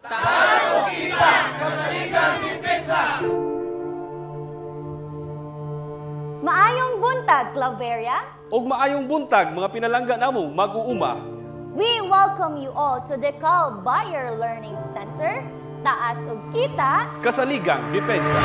Taas o kita, kasaligang depensa! Maayong buntag, Claveria. Og maayong buntag, mga pinalangga namong mag-uuma. We welcome you all to Decal Buyer Learning Center, Taas og Kita, Kasaligang Depensa.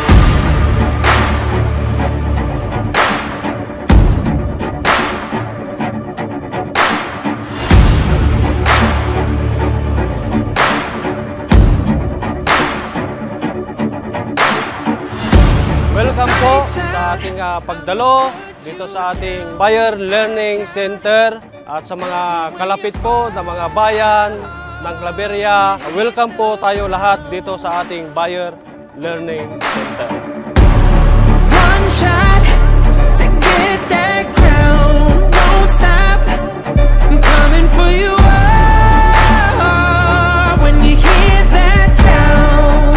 Welcome po sa ating pagdalo dito sa ating Buyer Learning Center at sa mga kalapit po na mga bayan ng Claveria. Welcome po tayo lahat dito sa ating Buyer Learning Center. One shot to get that crown, won't stop. I'm coming for you all when you hear that sound.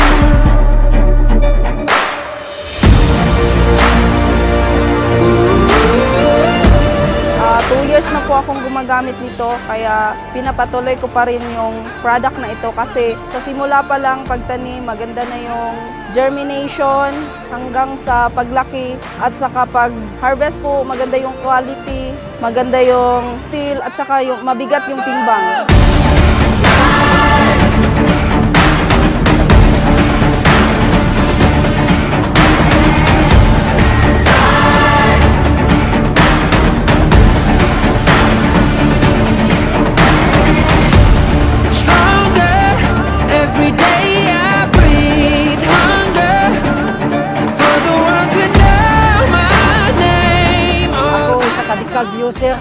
2 years na po akong gumagamit nito, kaya pinapatuloy ko pa rin yung product na ito kasi sa simula pa lang pagtanim, maganda na yung germination hanggang sa paglaki at saka pag harvest po, maganda yung quality, maganda yung feel at saka yung mabigat yung timbang. Every day I breathe hunger for the world to know my name. Ako isa ka Decalb user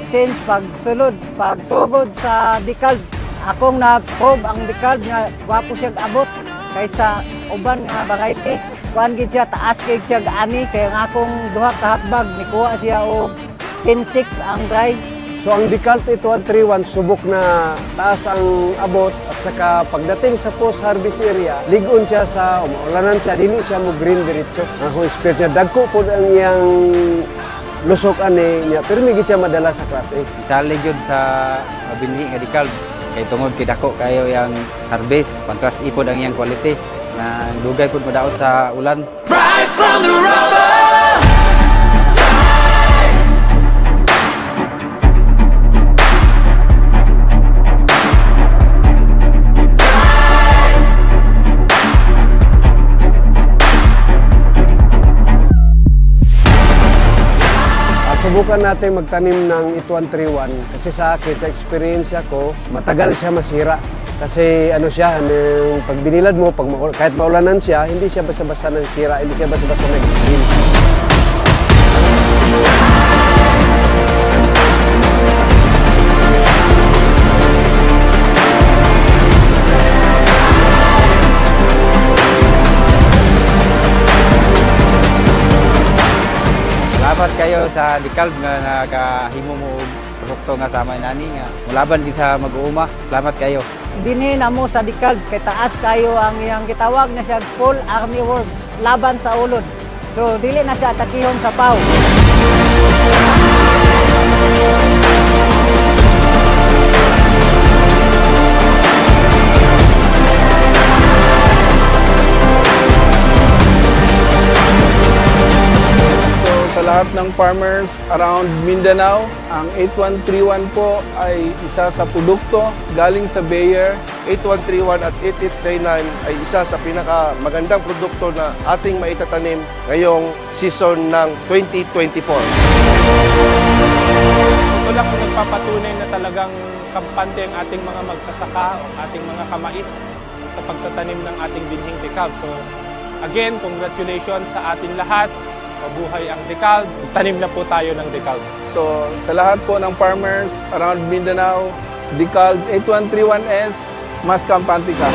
since pagsugod sa Decalb. Akong nag-probe ang Decalb nga wapo siya abot kaysa uban nga variety. Kuan gid siya taas kay siya ani kay ang akong duha ka hakbag nikuha siya og 10-6 ang dry. So ang Decalb 8131 subok na taas ang abot at saka pagdating sa post-harvest area, ligon siya sa umuulanan siya, dili siya mo green diretso. Ang experience niya, dagko po ang iyang lusok ani niya, pero may siya madala sa class A. Sali yun sa binhi nga Decalb, kay tungod kay dako kayo yang harvest, pang-class A po ang iyang quality, na dugay po madaot sa ulan. Right from the rubber. Subukan natin magtanim ng 8131 kasi sa akin, sa experience ko, matagal siya masira. Kasi ano siya, pag dinilad mo, kahit maulanan siya, hindi siya basta-basta nasira, hindi siya basta-basta nag-green. Salamat kayo sa Decalb nga nakahimo mo og produkto nga sama nani nga mulaban di sa mag-uuma. Salamat kayo. Dinhi na mo sa Decalb kay taas kayo ang iyang gitawag na siya full army work laban sa ulod. So dili na siya atakihon sa paw. Sa lahat ng farmers around Mindanao, ang 8131 po ay isa sa produkto galing sa Bayer. 8131 at 8839 ay isa sa pinakamagandang produkto na ating maitatanim ngayong season ng 2024. Ito lang ang nagpapatunay na talagang kampante ang ating mga magsasaka o ating mga kamais sa pagtatanim ng ating binhing Decalb. So again, congratulations sa atin lahat. Mabuhay ang Decalb. Tanim na po tayo ng Decalb. So sa lahat po ng farmers around Mindanao, Decalb 8131S, mas kampante ka.